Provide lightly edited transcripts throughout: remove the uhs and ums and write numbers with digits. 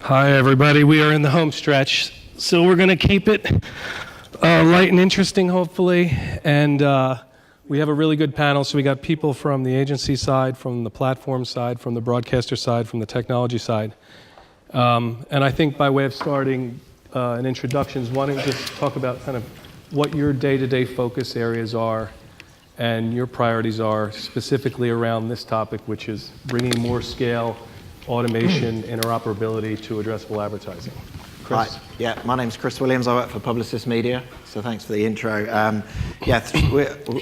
Hi, everybody. We are in the home stretch, so we're going to keep it light and interesting, hopefully. And we have a really good panel. So we got people from the agency side, from the platform side, from the broadcaster side, from the technology side. And I think by way of starting an introductions, why don't you just talk about kind of what your day-to-day focus areas are and your priorities are specifically around this topic, which is bringing more scale, automation, interoperability to addressable advertising. Chris? Hi. Yeah, my name's Chris Williams. I work for Publicis Media, so thanks for the intro.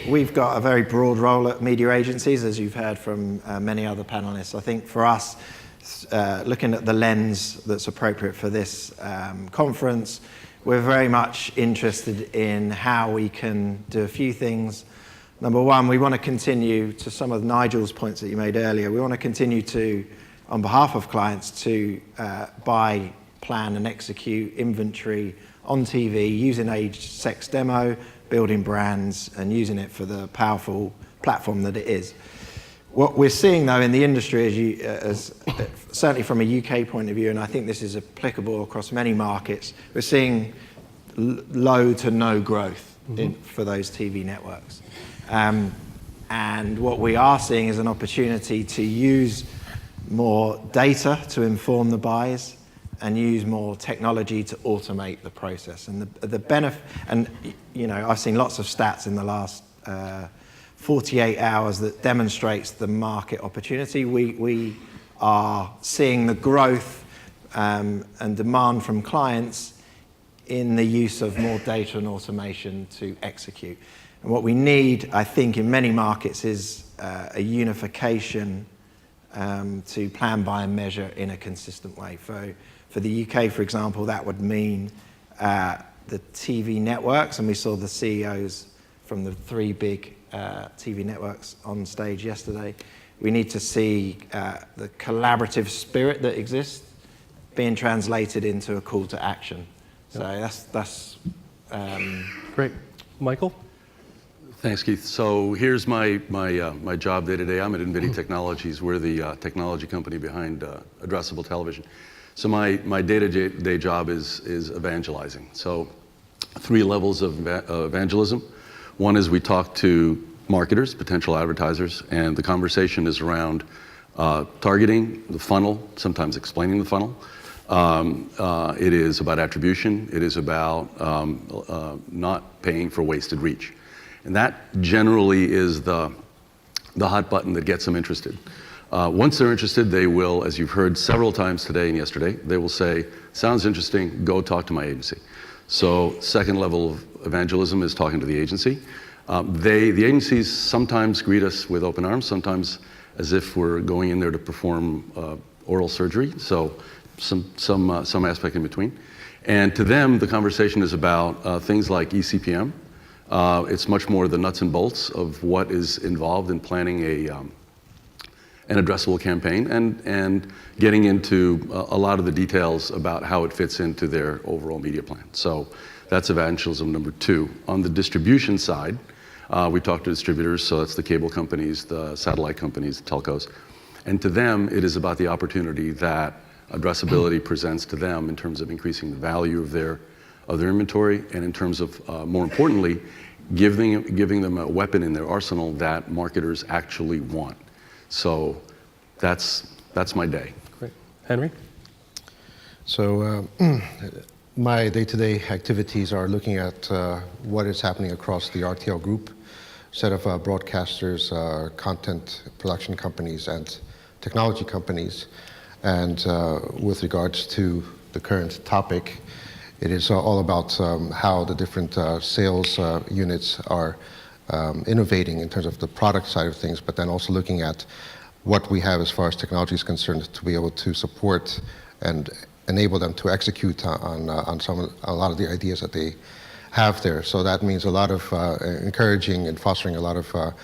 We've got a very broad role at media agencies, as you've heard from many other panelists. I think for us, looking at the lens that's appropriate for this conference, we're very much interested in how we can do a few things. Number one, we want to continue to some of Nigel's points that you made earlier. We want to continue to, on behalf of clients, to buy, plan and execute inventory on TV using age sex demo, building brands and using it for the powerful platform that it is. What we're seeing though in the industry, certainly from a UK point of view, and I think this is applicable across many markets, we're seeing low to no growth for those TV networks. And what we are seeing is an opportunity to use more data to inform the buys and use more technology to automate the process. And the benefit, and you know, I've seen lots of stats in the last 48 hours that demonstrates the market opportunity. We are seeing the growth and demand from clients in the use of more data and automation to execute. And what we need, I think, in many markets is a unification to plan, buy and measure in a consistent way. For the UK, for example, that would mean the TV networks, and we saw the CEOs from the three big TV networks on stage yesterday. We need to see the collaborative spirit that exists being translated into a call to action. So that's Great. Michael? Thanks, Keith. So here's my job day to day. I'm at INVIDI Technologies. We're the technology company behind Addressable television. So my day-to-day job is evangelizing. So 3 levels of evangelism. One is we talk to marketers, potential advertisers, and the conversation is around targeting, the funnel, sometimes explaining the funnel. It is about attribution. It is about not paying for wasted reach. And that generally is the hot button that gets them interested. Once they're interested, they will, as you've heard several times today and yesterday, they will say, sounds interesting, go talk to my agency. So second level of evangelism is talking to the agency. The agencies sometimes greet us with open arms, sometimes as if we're going in there to perform oral surgery, so some aspect in between. And to them, the conversation is about things like eCPM. It's much more the nuts and bolts of what is involved in planning an addressable campaign and getting into a lot of the details about how it fits into their overall media plan. So that's evangelism number 2. On the distribution side, we talk to distributors, so that's the cable companies, the satellite companies, the telcos. And to them, it is about the opportunity that addressability presents to them in terms of increasing the value of their inventory, and in terms of, more importantly, giving them a weapon in their arsenal that marketers actually want. So that's my day. Great. Henry? So my day-to-day activities are looking at what is happening across the RTL group, set of broadcasters, content production companies, and technology companies. And with regards to the current topic, it is all about how the different sales units are innovating in terms of the product side of things, but then also looking at what we have as far as technology is concerned to be able to support and enable them to execute on a lot of the ideas that they have there. So that means a lot of encouraging and fostering a lot of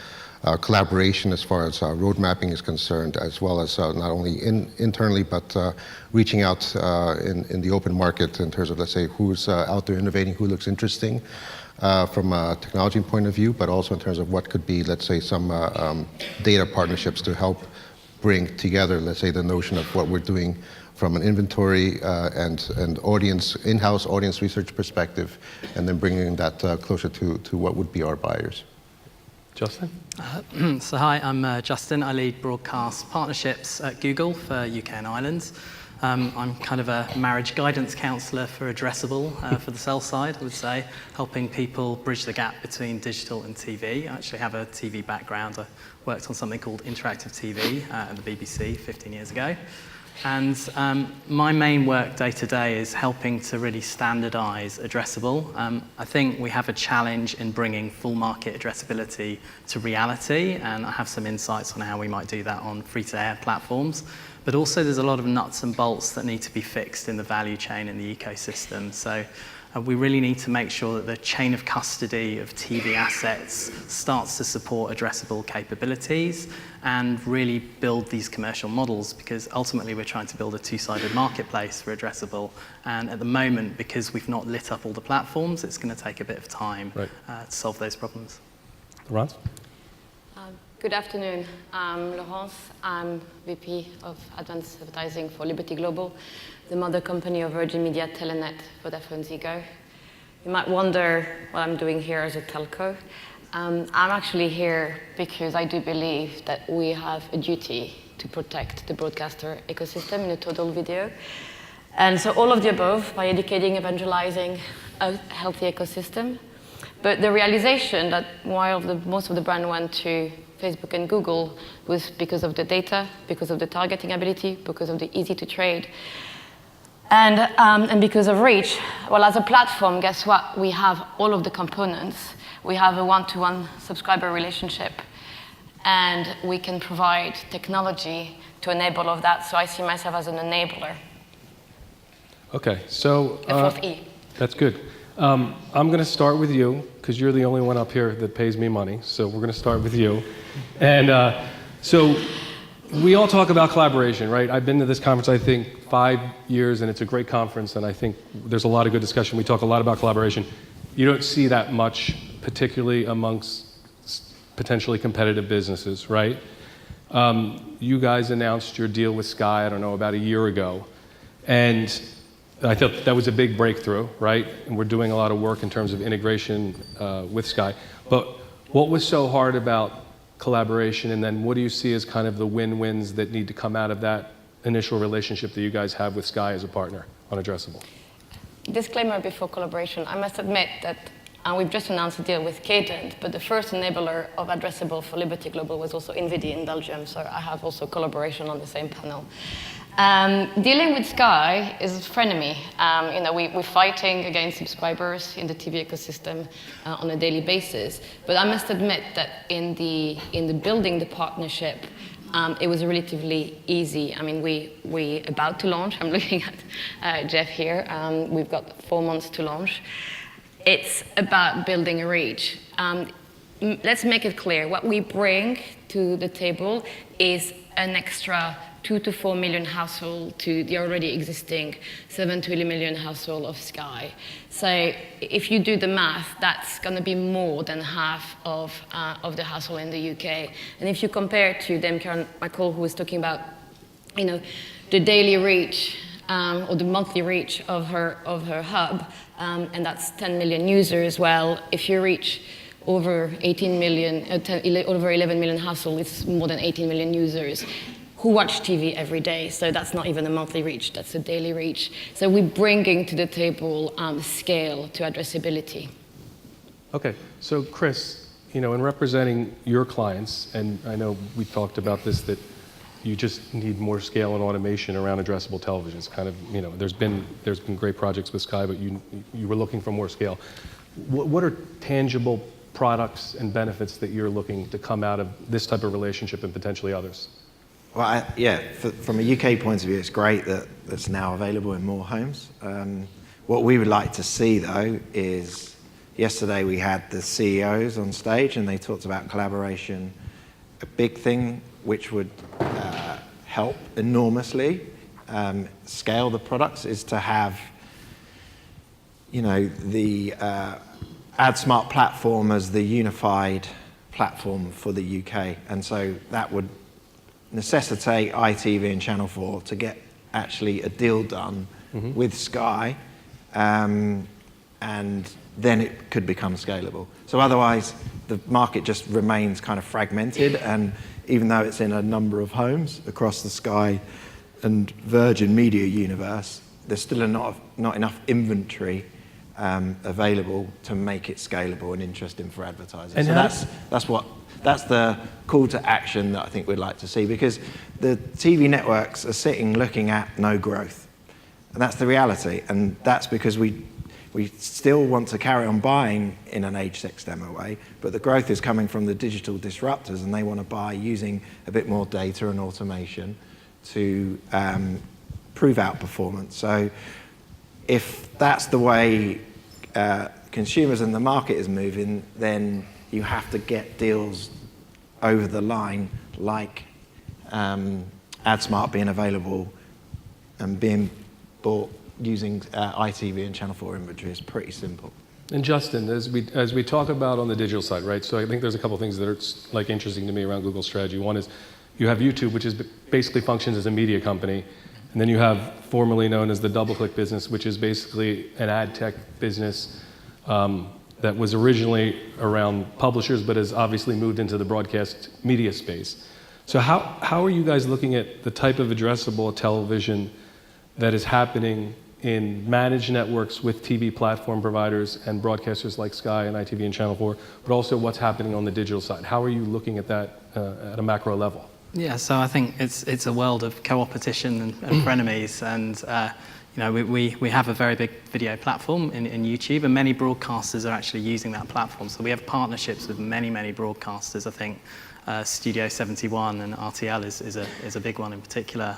collaboration as far as road mapping is concerned, as well as not only internally, but reaching out in the open market in terms of, let's say, who's out there innovating, who looks interesting from a technology point of view, but also in terms of what could be, let's say, some data partnerships to help bring together, let's say, the notion of what we're doing from an inventory and audience, in-house audience research perspective, and then bringing that closer to what would be our buyers. Justin? So hi, I'm Justin. I lead broadcast partnerships at Google for UK and Ireland. I'm kind of a marriage guidance counsellor for Addressable for the sell side, I would say, helping people bridge the gap between digital and TV. I actually have a TV background. I worked on something called interactive TV at the BBC 15 years ago. And my main work day to day is helping to really standardise addressable. I think we have a challenge in bringing full market addressability to reality, and I have some insights on how we might do that on free-to-air platforms. But also there's a lot of nuts and bolts that need to be fixed in the value chain in the ecosystem. So we really need to make sure that the chain of custody of TV assets starts to support addressable capabilities and really build these commercial models, because ultimately we're trying to build a two-sided marketplace for addressable. And at the moment, because we've not lit up all the platforms, it's going to take a bit of time to solve those problems. Laurence? Good afternoon. I'm Laurence. I'm VP of Advanced Advertising for Liberty Global, the mother company of Virgin Media, Telenet, Vodafone, Ziggo. You might wonder what I'm doing here as a telco. I'm actually here because I do believe that we have a duty to protect the broadcaster ecosystem in a total video. And so all of the above, by educating, evangelizing a healthy ecosystem. But the realization that while most of the brand went to Facebook and Google was because of the data, because of the targeting ability, because of the easy to trade, and because of reach. Well, as a platform, guess what? We have all of the components. We have a one-to-one subscriber relationship, and we can provide technology to enable all of that. So I see myself as an enabler. Okay, so A fourth E. that's good. I'm going to start with you, because you're the only one up here that pays me money. So we're going to start with you. And so we all talk about collaboration, right? I've been to this conference, I think, 5 years, and it's a great conference, and I think there's a lot of good discussion. We talk a lot about collaboration. You don't see that much, particularly amongst potentially competitive businesses, right? You guys announced your deal with Sky, I don't know, about a year ago. And I thought that was a big breakthrough, right? And we're doing a lot of work in terms of integration with Sky. But what was so hard about collaboration, and then what do you see as kind of the win-wins that need to come out of that initial relationship that you guys have with Sky as a partner on Addressable? Disclaimer before collaboration. I must admit that we've just announced a deal with Cadent, but the first enabler of Addressable for Liberty Global was also INVIDI in Belgium, so I have also collaboration on the same panel. Dealing with Sky is a frenemy. We're fighting against subscribers in the TV ecosystem on a daily basis. But I must admit that in the building the partnership, it was relatively easy. I mean, we're about to launch. I'm looking at Jeff here. We've got 4 months to launch. It's about building a reach. Let's make it clear. What we bring to the table is an extra 2 to 4 million household to the already existing 7 to 11 million household of Sky. So if you do the math, that's going to be more than half of the household in the UK. And if you compare to Karen McCall, who was talking about, the daily reach or the monthly reach of her hub, and that's 10 million users. Well, if you reach over 18 million, over 11 million households, it's more than 18 million users who watch TV every day. So that's not even a monthly reach, that's a daily reach. So we're bringing to the table scale to addressability. Okay, so Chris, in representing your clients, and I know we talked about this, that you just need more scale and automation around addressable television. It's kind of, there's been great projects with Sky, but you were looking for more scale. What are tangible products and benefits that you're looking to come out of this type of relationship and potentially others? Well, from a UK point of view, it's great that it's now available in more homes. What we would like to see, though, is yesterday we had the CEOs on stage and they talked about collaboration. A big thing which would help enormously scale the products is to have, the AdSmart platform as the unified platform for the UK. And so that would necessitate ITV and Channel 4 to get actually a deal done with Sky, and then it could become scalable. So otherwise, the market just remains kind of fragmented, and even though it's in a number of homes across the Sky and Virgin Media universe, there's still not enough inventory available to make it scalable and interesting for advertisers. And so that's the call to action that I think we'd like to see, because the TV networks are sitting looking at no growth. And that's the reality. And that's because we still want to carry on buying in an age 6 demo way, but the growth is coming from the digital disruptors, and they want to buy using a bit more data and automation to prove out performance. So if that's the way consumers and the market is moving, then you have to get deals over the line, like AdSmart being available and being bought using ITV and Channel 4 inventory. Is pretty simple. And Justin, as we talk about on the digital side, right? So I think there's a couple things that are like interesting to me around Google's strategy. One is you have YouTube, which is basically functions as a media company, and then you have formerly known as the DoubleClick business, which is basically an ad tech business that was originally around publishers, but has obviously moved into the broadcast media space. So how are you guys looking at the type of addressable television that is happening in managed networks with TV platform providers and broadcasters like Sky and ITV and Channel 4, but also what's happening on the digital side? How are you looking at that at a macro level? Yeah, so I think it's a world of co-opetition and frenemies, and we have a very big video platform in YouTube, and many broadcasters are actually using that platform. So we have partnerships with many broadcasters. I think Studio 71 and RTL is a big one in particular.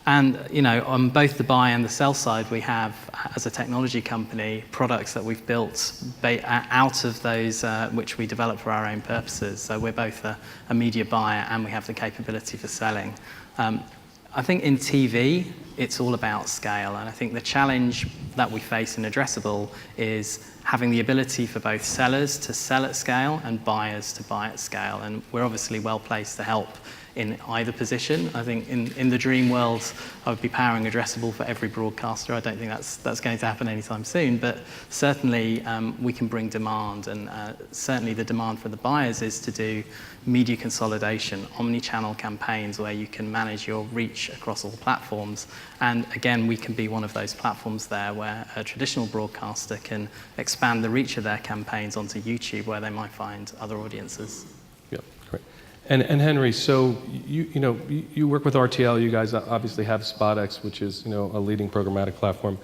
And on both the buy and the sell side, we have, as a technology company, products that we've built out of those which we develop for our own purposes. So we're both a media buyer, and we have the capability for selling. I think in TV, it's all about scale, and I think the challenge that we face in Addressable is having the ability for both sellers to sell at scale and buyers to buy at scale, and we're obviously well placed to help in either position. I think in the dream world, I would be powering Addressable for every broadcaster. I don't think that's going to happen anytime soon, but certainly we can bring demand, and certainly the demand for the buyers is to do media consolidation, omni-channel campaigns where you can manage your reach across all platforms. And again, we can be one of those platforms there where a traditional broadcaster can expand the reach of their campaigns onto YouTube, where they might find other audiences. Yep, great. And Henry, so you work with RTL. You guys obviously have SpotX, which is a leading programmatic platform.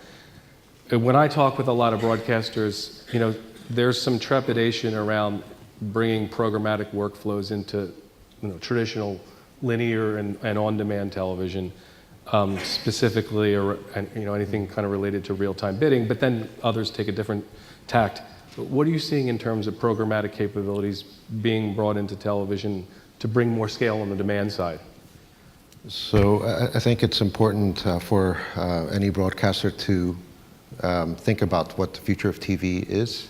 When I talk with a lot of broadcasters, there's some trepidation around bringing programmatic workflows into traditional linear and on-demand television, specifically, anything kind of related to real-time bidding. But then others take a different tact. What are you seeing in terms of programmatic capabilities being brought into television to bring more scale on the demand side? So I think it's important for any broadcaster to think about what the future of TV is,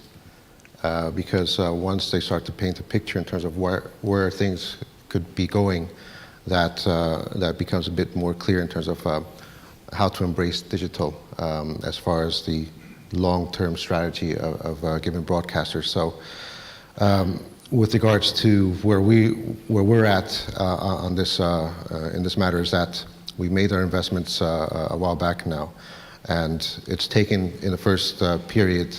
because once they start to paint a picture in terms of where things could be going, that becomes a bit more clear in terms of how to embrace digital as far as the long-term strategy of given broadcasters. So with regards to where we're at on this in this matter is that we made our investments a while back now, and it's taken in the first period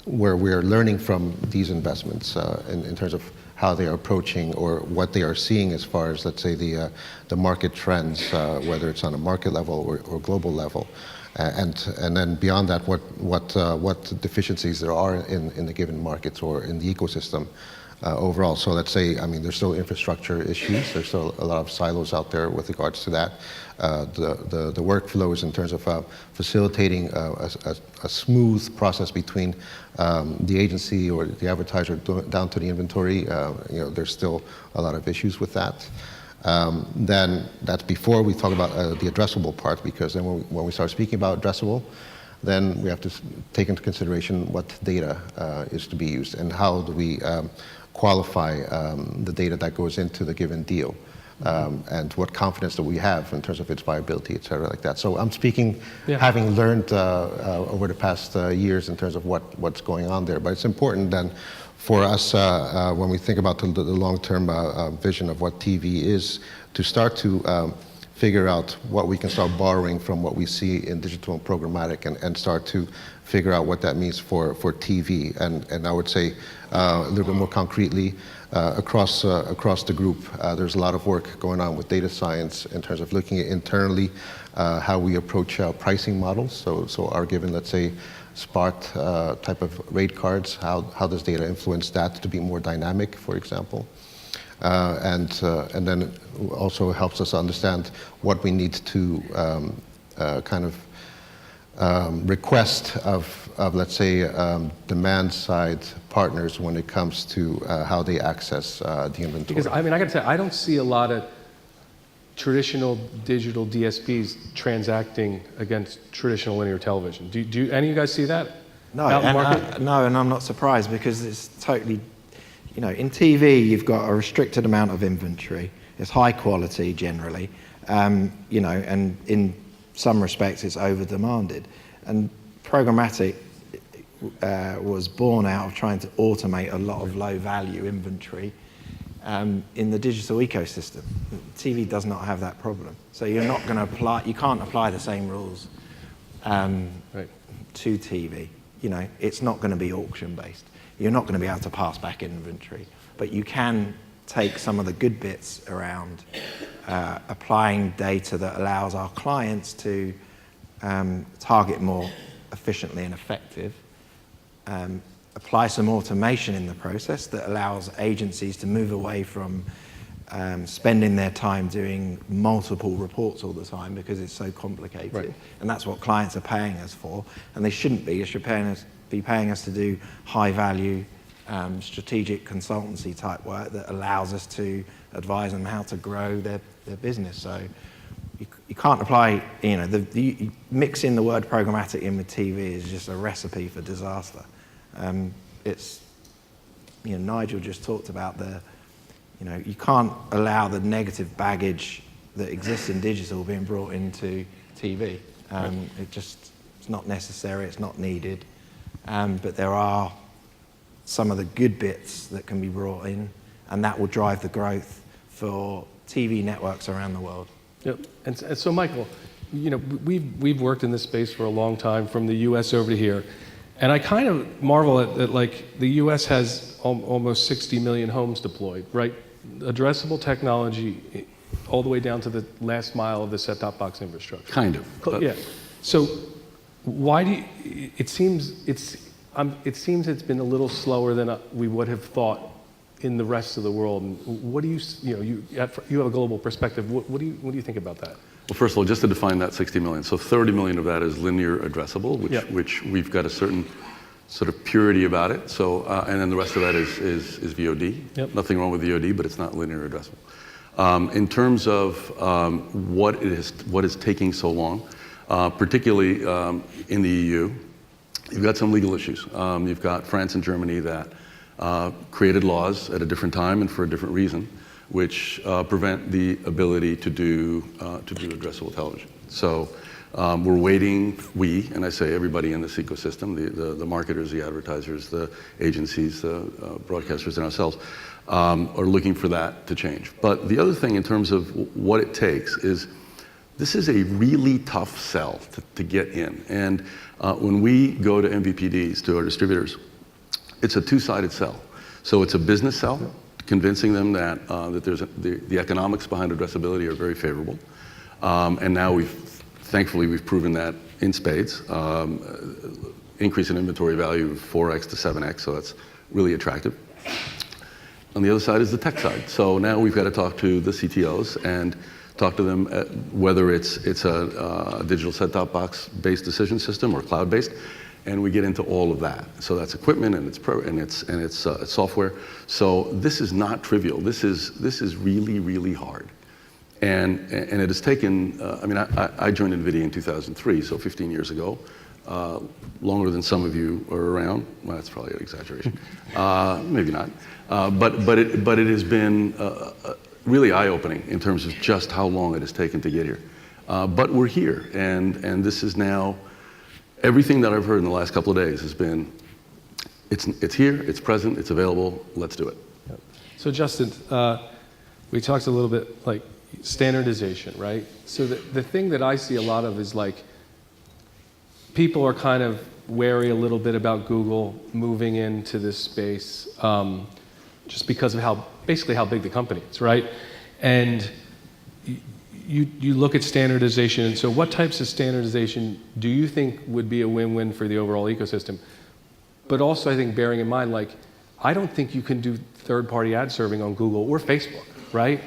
where we're learning from these investments in terms of how they are approaching or what they are seeing as far as, let's say, the market trends, whether it's on a market level or global level. And then beyond that, what deficiencies there are in the given markets or in the ecosystem overall. So let's say, there's still infrastructure issues. There's still a lot of silos out there with regards to that. The workflows in terms of facilitating a smooth process between the agency or the advertiser down to the inventory. There's still a lot of issues with that. Then that's before we talk about the addressable part, because then when we start speaking about addressable, then we have to take into consideration what data is to be used and how do we qualify the data that goes into the given deal. and what confidence that we have in terms of its viability, et cetera, like that. So I'm speaking, Yeah. having learned over the past years in terms of what's going on there. But it's important then for us, when we think about the long-term vision of what TV is, to start to figure out what we can start borrowing from what we see in digital and programmatic, and start to figure out what that means for TV. And I would say a little bit more concretely, across the group, there's a lot of work going on with data science in terms of looking at internally how we approach pricing models. So our given, let's say, Spot type of rate cards, how does data influence that to be more dynamic, for example? And then it also helps us understand what we need to kind of request of let's say, demand side partners when it comes to how they access the inventory. Because I mean, I gotta say, I don't see a lot of traditional digital DSPs transacting against traditional linear television. Do any of you guys see that? No, out in the market? no, and I'm not surprised because it's totally, you know, in TV you've got a restricted amount of inventory. It's high quality generally, you know, and in some respects it's over demanded. And programmatic was born out of trying to automate a lot of low value inventory in the digital ecosystem. TV does not have that problem. So you're not going to apply, you can't apply the same rules Right. to TV. You know, it's not going to be auction based. You're not going to be able to pass back inventory, but you can take some of the good bits around applying data that allows our clients to target more efficiently and effective, apply some automation in the process that allows agencies to move away from spending their time doing multiple reports all the time because it's so complicated. Right. And that's what clients are paying us for, and they shouldn't be. They should be paying us to do high value strategic consultancy type work that allows us to advise them how to grow their business. So you can't apply, you know, mixing the word programmatic in with TV is just a recipe for disaster. It's, you know, Nigel just talked about you know, you can't allow the negative baggage that exists in digital being brought into TV. It's not necessary, it's not needed, but there are some of the good bits that can be brought in, and that will drive the growth for TV networks around the world. Yep. And so, Michael, you know, we've worked in this space for a long time, from the U.S. over to here, and I kind of marvel at like the U.S. has almost 60 million homes deployed, right? Addressable technology all the way down to the last mile of the set-top box infrastructure. Kind of. Yeah. So why do you, it seems it's been a little slower than we would have thought in the rest of the world. And what do you have a global perspective. What do you think about that? Well, first of all, just to define that 60 million. So 30 million of that is linear addressable, which we've got a certain sort of purity about it. So, and then the rest of that is VOD. Yep. Nothing wrong with VOD, but it's not linear addressable. In terms of what is taking so long, particularly in the EU, you've got some legal issues. You've got France and Germany that created laws at a different time and for a different reason, which prevent the ability to do addressable television. So we're waiting, and I say everybody in this ecosystem, the marketers, the advertisers, the agencies, the broadcasters, and ourselves, are looking for that to change. But the other thing in terms of what it takes is, this is a really tough sell to get in. And when we go to MVPDs, to our distributors, it's a two-sided sell. So it's a business sell, convincing them that the economics behind addressability are very favorable. And now thankfully we've proven that in spades. Increase in inventory value of 4x to 7x, so that's really attractive. On the other side is the tech side. So now we've got to talk to the CTOs and talk to them whether it's a digital set-top box-based decision system or cloud-based, and we get into all of that. So that's equipment and it's software. So this is not trivial. This is really, really hard, and it has taken. I mean, I joined INVIDI in 2003, so 15 years ago. Longer than some of you are around. Well, that's probably an exaggeration. Maybe not. But it has been really eye-opening in terms of just how long it has taken to get here. But we're here, and this is now, everything that I've heard in the last couple of days has been, it's here, it's present, it's available, let's do it. So Justin, we talked a little bit like standardization, right? So the thing that I see a lot of is like, people are kind of wary a little bit about Google moving into this space just because of basically how big the company is, right? And you look at standardization, and so what types of standardization do you think would be a win-win for the overall ecosystem? But also, I think bearing in mind, like, I don't think you can do third-party ad serving on Google or Facebook, right?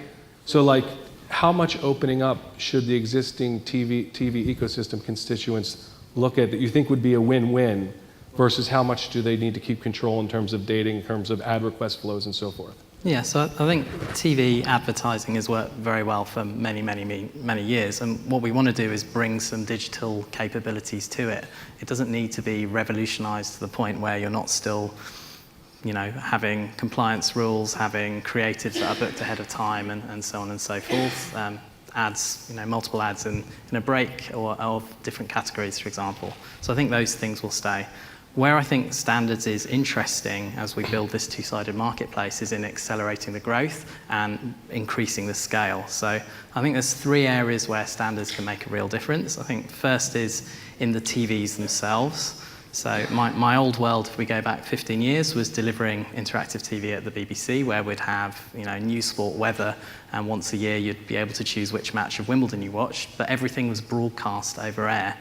So like, how much opening up should the existing TV ecosystem constituents look at that you think would be a win-win versus how much do they need to keep control in terms of data, in terms of ad request flows and so forth? Yeah, so I think TV advertising has worked very well for many years, and what we want to do is bring some digital capabilities to it. It doesn't need to be revolutionized to the point where you're not still, having compliance rules, having creatives that are booked ahead of time, and so on and so forth. Ads, multiple ads in a break or of different categories, for example. So I think those things will stay. Where I think standards is interesting as we build this two-sided marketplace is in accelerating the growth and increasing the scale. So I think there's 3 areas where standards can make a real difference. I think first is in the TVs themselves. So my old world, if we go back 15 years, was delivering interactive TV at the BBC, where we'd have news, sport, weather, and once a year you'd be able to choose which match of Wimbledon you watched, but everything was broadcast over air.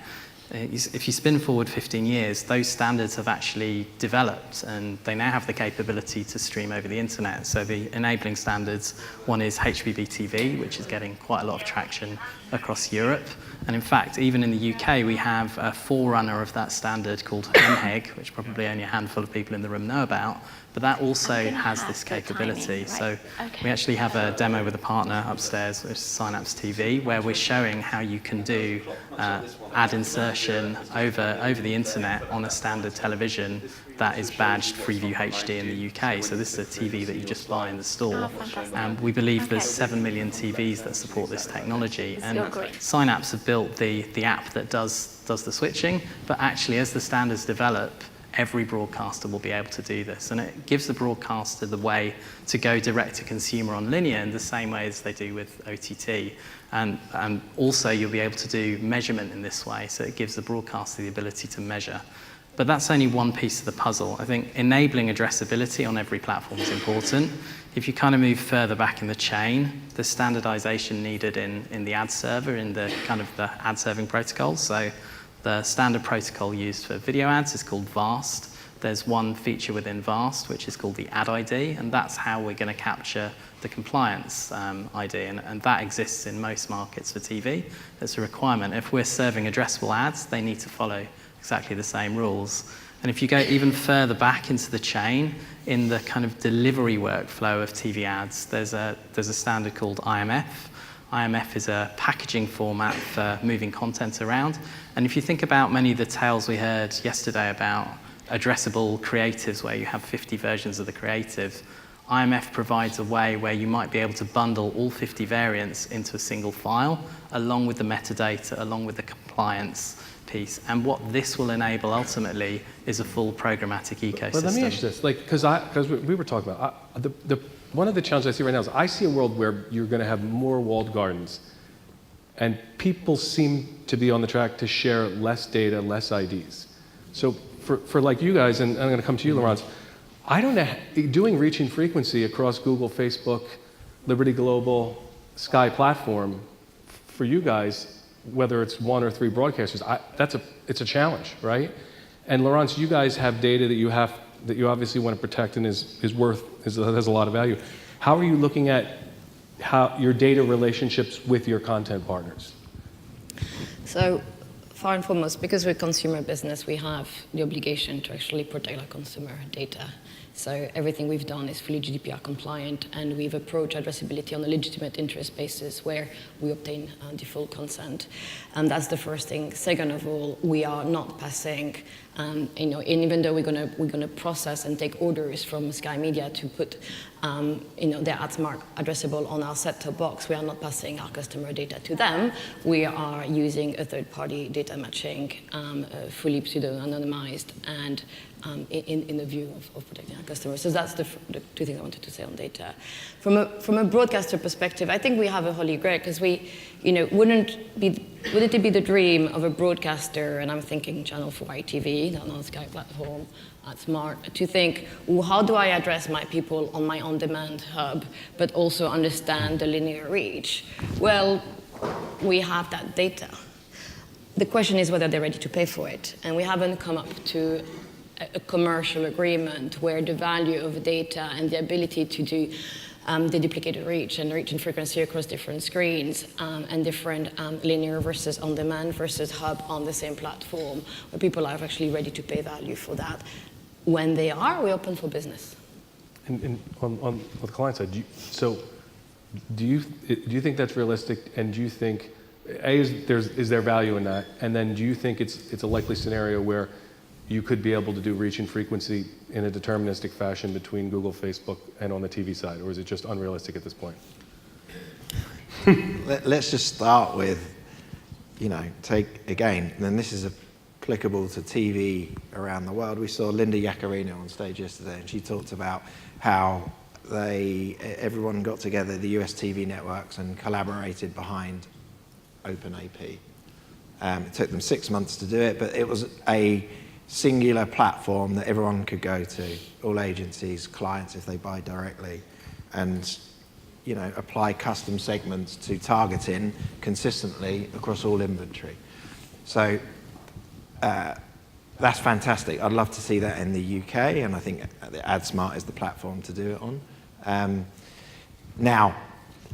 If you spin forward 15 years, those standards have actually developed, and they now have the capability to stream over the internet. So the enabling standards, one is HbbTV, which is getting quite a lot of traction across Europe. And in fact, even in the UK, we have a forerunner of that standard called MHEG, which probably only a handful of people in the room know about, but that also has this capability. So we actually have a demo with a partner upstairs, which is Synapse TV, where we're showing how you can do ad insertion over the internet on a standard television that is badged Freeview HD in the UK. So this is a TV that you just buy in the store. And we believe there's 7 million TVs that support this technology. And Synapse have built the app that does the switching, but actually as the standards develop, every broadcaster will be able to do this. And it gives the broadcaster the way to go direct to consumer on linear in the same way as they do with OTT. And also you'll be able to do measurement in this way, so it gives the broadcaster the ability to measure. But that's only one piece of the puzzle. I think enabling addressability on every platform is important. If you kind of move further back in the chain, the standardization needed in the ad server, in the kind of the ad serving protocols. So the standard protocol used for video ads is called VAST. There's one feature within VAST, which is called the ad ID, and that's how we're going to capture the compliance ID, and that exists in most markets for TV. It's a requirement. If we're serving addressable ads, they need to follow exactly the same rules. And if you go even further back into the chain, in the kind of delivery workflow of TV ads, there's a standard called IMF. IMF is a packaging format for moving content around. And if you think about many of the tales we heard yesterday about addressable creatives where you have 50 versions of the creative, IMF provides a way where you might be able to bundle all 50 variants into a single file, along with the metadata, along with the compliance piece. And what this will enable ultimately is a full programmatic ecosystem. But let me ask you this, because we were talking about, one of the challenges I see right now is I see a world where you're going to have more walled gardens, and people seem to be on the track to share less data, less IDs. So for like you guys, and I'm going to come to you, Laurence, I don't know, doing reach and frequency across Google, Facebook, Liberty Global, Sky platform, for you guys, whether it's 1 or 3 broadcasters, it's a challenge, right? And Laurence, you guys have data that you obviously want to protect and has a lot of value. How are you looking at your data relationships with your content partners? So, first and foremost, because we're a consumer business, we have the obligation to actually protect our consumer data. So everything we've done is fully GDPR compliant, and we've approached addressability on a legitimate interest basis where we obtain default consent. And that's the first thing. Second of all, we are not passing, even though we're gonna process and take orders from Sky Media to put their AdSmart addressable on our set-top box, we are not passing our customer data to them. We are using a third-party data matching, fully pseudo-anonymized, and in the view of protecting our customers. So that's the two things I wanted to say on data. From a broadcaster perspective, I think we have a holy grail, because wouldn't it be the dream of a broadcaster, and I'm thinking Channel 4 ITV, not on Sky platform, AdSmart, to think, well, how do I address my people on my on-demand hub, but also understand the linear reach? Well, we have that data. The question is whether they're ready to pay for it, and we haven't come up to a commercial agreement where the value of data and the ability to do the duplicated reach and frequency across different screens and different linear versus on-demand versus hub on the same platform, where people are actually ready to pay value for that. When they are, we're open for business. And on the client side, do you think that's realistic? And do you think, is there value in that? And then do you think it's a likely scenario where you could be able to do reach and frequency in a deterministic fashion between Google, Facebook, and on the TV side, or is it just unrealistic at this point? Let's just start with, take again, and then this is applicable to TV around the world. We saw Linda Yaccarino on stage yesterday, and she talked about how everyone got together, the US TV networks, and collaborated behind OpenAP. It took them 6 months to do it, but it was a singular platform that everyone could go to, all agencies, clients if they buy directly, and apply custom segments to targeting consistently across all inventory. So that's fantastic. I'd love to see that in the UK, and I think AdSmart is the platform to do it on. Now,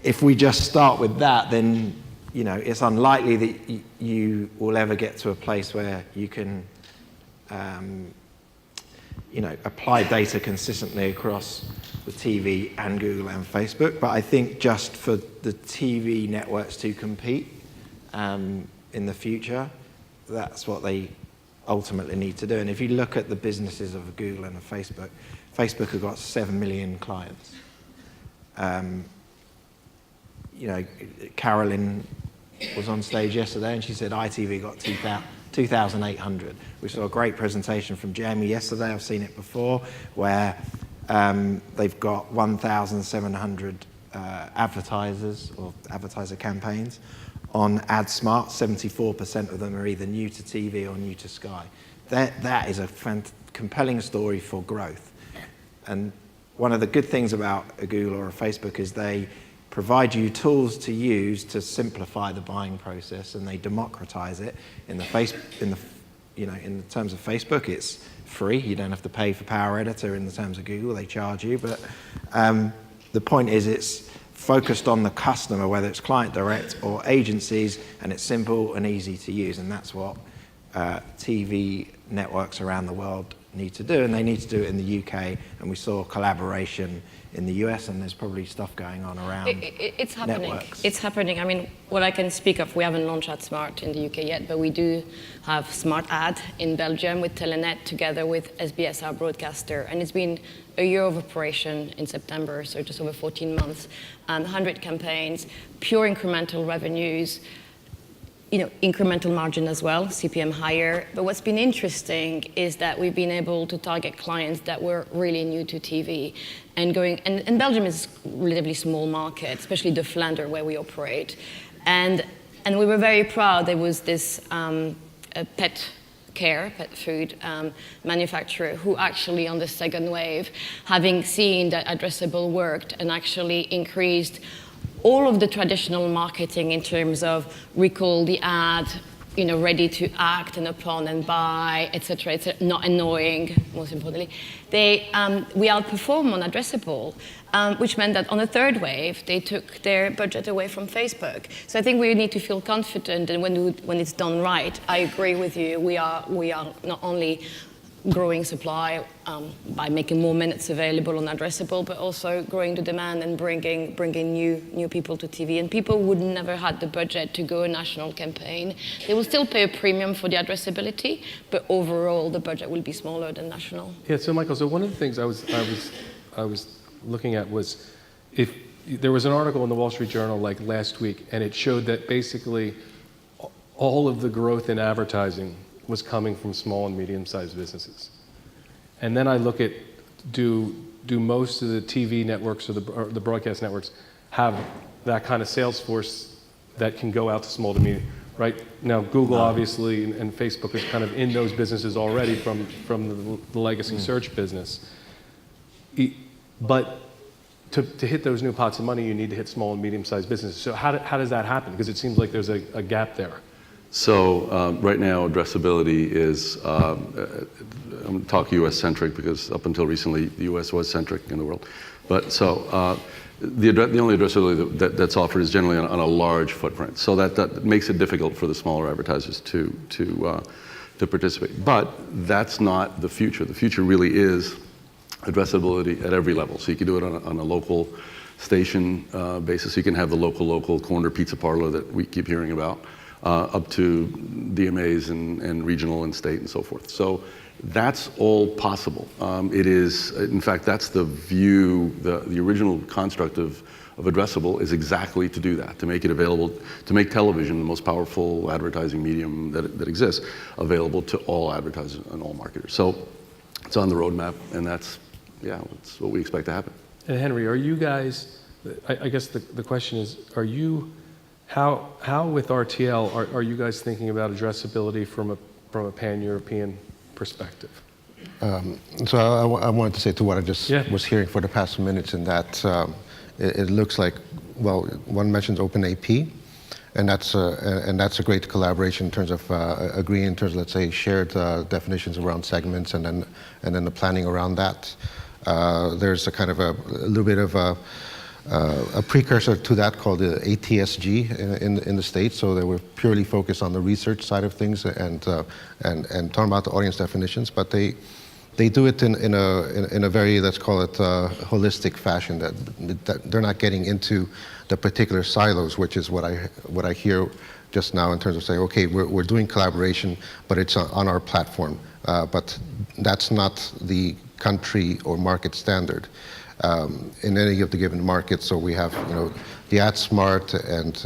if we just start with that, then it's unlikely that you will ever get to a place where you can apply data consistently across the TV and Google and Facebook. But I think just for the TV networks to compete in the future, that's what they ultimately need to do. And if you look at the businesses of Google and of Facebook, Facebook have got 7 million clients. Carolyn was on stage yesterday, and she said ITV got 2,800. We saw a great presentation from Jamie yesterday. I've seen it before, where they've got 1,700 advertisers or advertiser campaigns on AdSmart. 74% of them are either new to TV or new to Sky. That is a compelling story for growth. And one of the good things about a Google or a Facebook is they provide you tools to use to simplify the buying process, and they democratize it. In the terms of Facebook, it's free. You don't have to pay for Power Editor. In the terms of Google, they charge you. But the point is, it's focused on the customer, whether it's client direct or agencies, and it's simple and easy to use. And that's what TV networks around the world need to do, and they need to do it in the UK. And we saw collaboration in the US, and there's probably stuff going on around it's happening. networks. It's happening. I mean, what I can speak of, we haven't launched AdSmart in the UK yet, but we do have Smart Ad in Belgium with Telenet together with SBS, our broadcaster, and it's been a year of operation in September, so just over 14 months, 100 campaigns, pure incremental revenues, incremental margin as well, CPM higher. But what's been interesting is that we've been able to target clients that were really new to TV and Belgium is a relatively small market, especially the Flanders where we operate. And we were very proud. There was this pet food manufacturer who actually on the second wave, having seen that Addressable worked and actually increased all of the traditional marketing in terms of recall the ad, ready to act and upon and buy, etc., not annoying, most importantly. We outperformed on Addressable, which meant that on the third wave, they took their budget away from Facebook. So I think we need to feel confident, and when it's done right, I agree with you, we are not only growing supply by making more minutes available on Addressable, but also growing the demand and bringing new people to TV. And people would never had the budget to go a national campaign. They will still pay a premium for the addressability, but overall the budget will be smaller than national. Yeah, so Michael, so one of the things I was looking at was if there was an article in the Wall Street Journal like last week, and it showed that basically all of the growth in advertising was coming from small and medium-sized businesses. And then I look at, do most of the TV networks or the broadcast networks have that kind of sales force that can go out to small to medium, right? Now, Google obviously and Facebook is kind of in those businesses already from the legacy search business. But to hit those new pots of money, you need to hit small and medium-sized businesses. So how does that happen? Because it seems like there's a gap there. So right now, addressability is, I'm going to talk US-centric because up until recently, the US was centric in the world. But so the only addressability that's offered is generally on a large footprint. So that makes it difficult for the smaller advertisers to participate. But that's not the future. The future really is addressability at every level. So you can do it on a local station basis. You can have the local corner pizza parlor that we keep hearing about. Up to DMAs and regional and state and so forth. So that's all possible. It is, in fact, that's the view, the original construct of Addressable is exactly to do that, to make it available, to make television the most powerful advertising medium that exists, available to all advertisers and all marketers. So it's on the roadmap, and that's what we expect to happen. And Henry, are you guys, I guess the question is, are you, how with RTL are you guys thinking about addressability from a pan-European perspective? So I wanted to say to what I just was hearing for the past minutes, in that it looks like, well, one mentions OpenAP, and that's a great collaboration in terms of agreeing in terms of, let's say, shared definitions around segments, and then the planning around that. There's a kind of a little bit of a precursor to that called the ATSG in the States. So they were purely focused on the research side of things and talking about the audience definitions, but they do it in a very, let's call it, holistic fashion. That they're not getting into the particular silos, which is what I hear just now in terms of saying, okay, we're doing collaboration, but it's on our platform, but that's not the country or market standard. In any of the given markets. So we have, the AdSmart and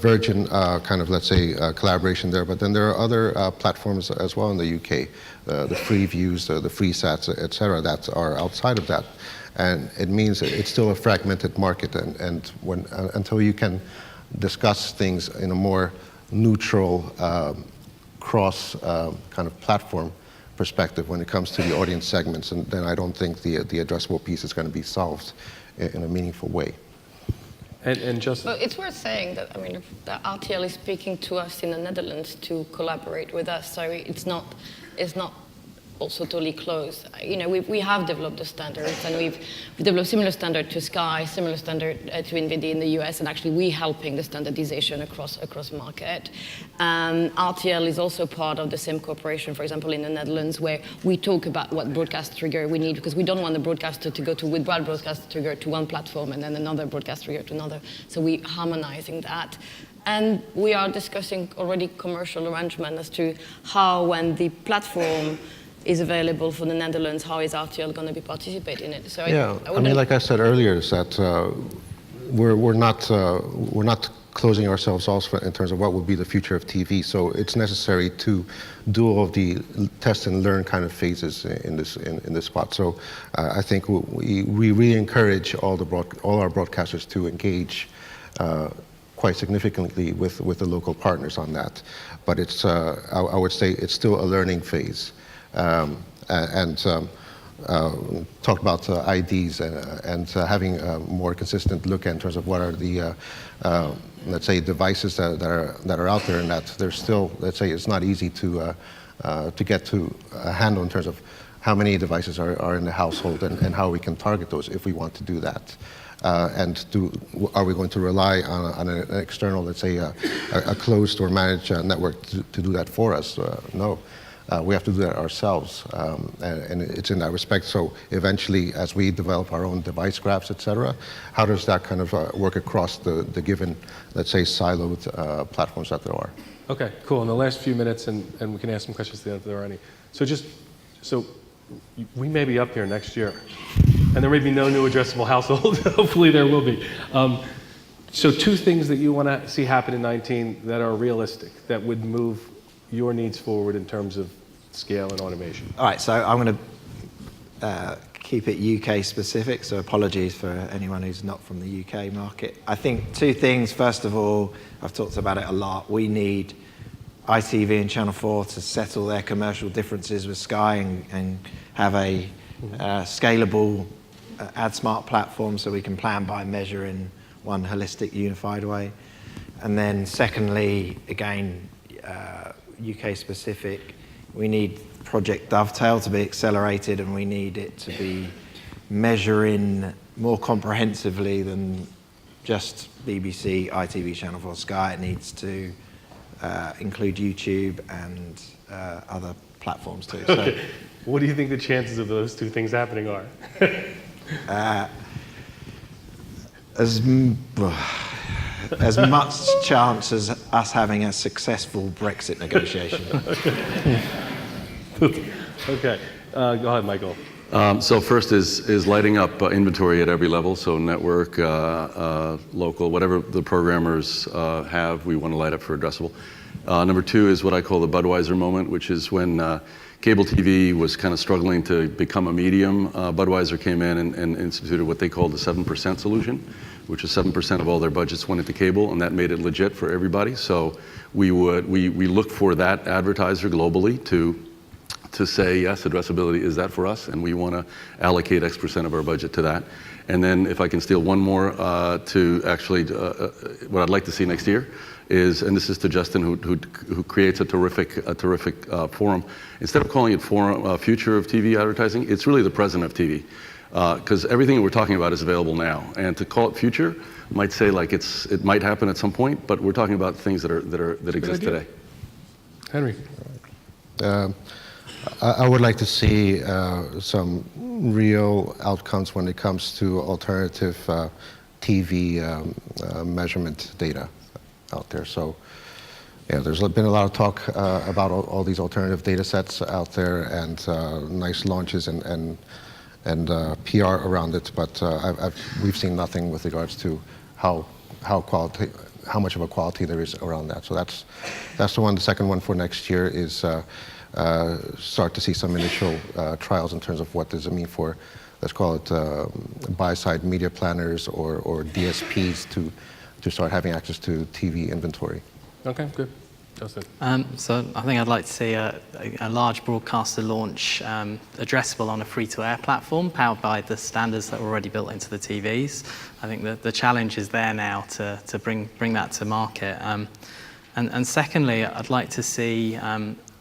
Virgin kind of, let's say, collaboration there. But then there are other platforms as well in the UK, the Freeviews, the FreeSats, et cetera, that are outside of that. And it means it's still a fragmented market. And until you can discuss things in a more neutral, cross kind of platform perspective when it comes to the audience segments, and then I don't think the addressable piece is going to be solved in a meaningful way. And just, well, it's worth saying that, I mean, that RTL is speaking to us in the Netherlands to collaborate with us, so it's not also totally closed. We have developed the standards, and we've developed similar standard to Sky, similar standard to INVIDI in the US, and actually we helping the standardization across market. RTL is also part of the same cooperation, for example, in the Netherlands, where we talk about what broadcast trigger we need, because we don't want the broadcaster to go to with one broadcast trigger to one platform and then another broadcast trigger to another. So we're harmonizing that. And we are discussing already commercial arrangement as to how, when the platform is available for the Netherlands, how is RTL going to be participating in it? So I mean, like I said earlier, is that we're not closing ourselves off in terms of what will be the future of TV. So it's necessary to do all of the test and learn kind of phases in this spot. So I think we really encourage all our broadcasters to engage quite significantly with the local partners on that. But it's I would say it's still a learning phase. Talk about IDs and having a more consistent look in terms of what are the let's say devices that are out there, and that there's still, let's say, it's not easy to get to a handle in terms of how many devices are in the household and how we can target those if we want to do that. Are we going to rely on an external, let's say, a closed or managed network to do that for us? No. we have to do that ourselves, and it's in that respect. So eventually, as we develop our own device graphs, et cetera, how does that kind of work across the given, let's say, siloed platforms that there are? Okay, cool. In the last few minutes, and we can ask some questions if there are any. So we may be up here next year, and there may be no new addressable household. Hopefully there will be. So 2 things that you want to see happen in 19 that are realistic, that would move your needs forward in terms of scale and automation. All right, so I'm going to keep it UK specific, so apologies for anyone who's not from the UK market. I think 2 things. First of all, I've talked about it a lot. We need ITV and Channel 4 to settle their commercial differences with Sky and have a scalable AdSmart platform so we can plan, buy, measure in one holistic, unified way. And then secondly, again, UK specific, we need Project Dovetail to be accelerated, and we need it to be measuring more comprehensively than just BBC, ITV, Channel 4, Sky. It needs to include YouTube and other platforms too. So, Okay. What do you think the chances of those 2 things happening are? as much chance as us having a successful Brexit negotiation. Okay, go ahead, Michael. So first is lighting up inventory at every level, so network, local, whatever the programmers have, we want to light up for addressable. Number 2 is what I call the Budweiser moment, which is when cable TV was kind of struggling to become a medium. Budweiser came in and instituted what they called the 7% solution, which is 7% of all their budgets went into cable, and that made it legit for everybody. So we look for that advertiser globally to say, yes, addressability is that for us, and we want to allocate X% of our budget to that. And then if I can steal one more to actually, what I'd like to see next year is, and this is to Justin who creates a terrific forum. Instead of calling it forum, future of TV advertising, it's really the present of TV. Because everything we're talking about is available now. And to call it future might say like it might happen at some point, but we're talking about things that exist today. Henry. I would like to see some real outcomes when it comes to alternative TV measurement data out there. So, yeah, there's been a lot of talk about all these alternative data sets out there, and nice launches and PR around it, but we've seen nothing with regards to how much of a quality there is around that. So that's the one. The second one for next year is start to see some initial trials in terms of what does it mean for, let's call it buy-side media planners or DSPs to start having access to TV inventory. Okay, good. Justin. So I think I'd like to see a large broadcaster launch addressable on a free-to-air platform powered by the standards that are already built into the TVs. I think that the challenge is there now to bring that to market. And secondly, I'd like to see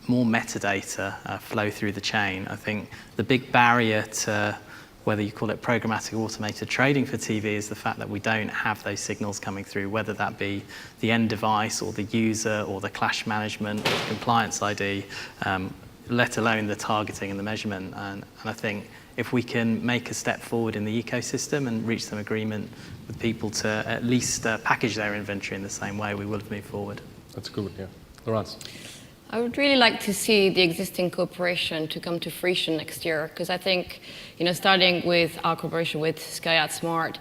more metadata flow through the chain. I think the big barrier to whether you call it programmatic automated trading for TV is the fact that we don't have those signals coming through, whether that be the end device or the user or the clash management or the compliance ID, let alone the targeting and the measurement. And I think if we can make a step forward in the ecosystem and reach some agreement with people to at least package their inventory in the same way, we will move forward. That's a good one, yeah. Laurence. I would really like to see the existing cooperation to come to fruition next year, because I think, starting with our cooperation with Sky AdSmart,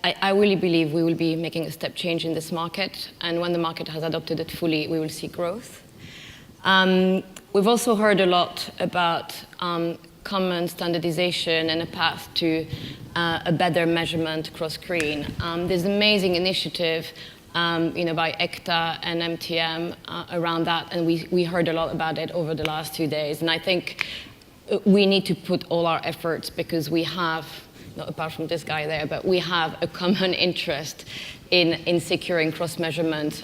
I really believe we will be making a step change in this market, and when the market has adopted it fully, we will see growth. We've also heard a lot about common standardization and a path to a better measurement cross-screen. There's an amazing initiative by ECTA and MTM around that, and we heard a lot about it over the last 2 days. And I think we need to put all our efforts, because we have, not apart from this guy there, but we have a common interest in securing cross-measurement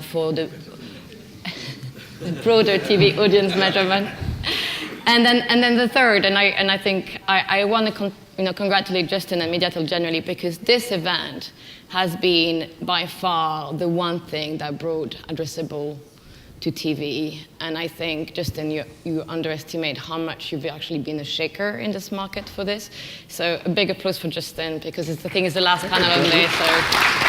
for the broader TV audience measurement. And then the third, and I think I want to congratulate Justin and Mediatel generally, because this event has been by far the one thing that brought addressable to TV. And I think, Justin, you underestimate how much you've actually been a shaker in this market for this. So a big applause for Justin, because I think it's the last panel of the day. So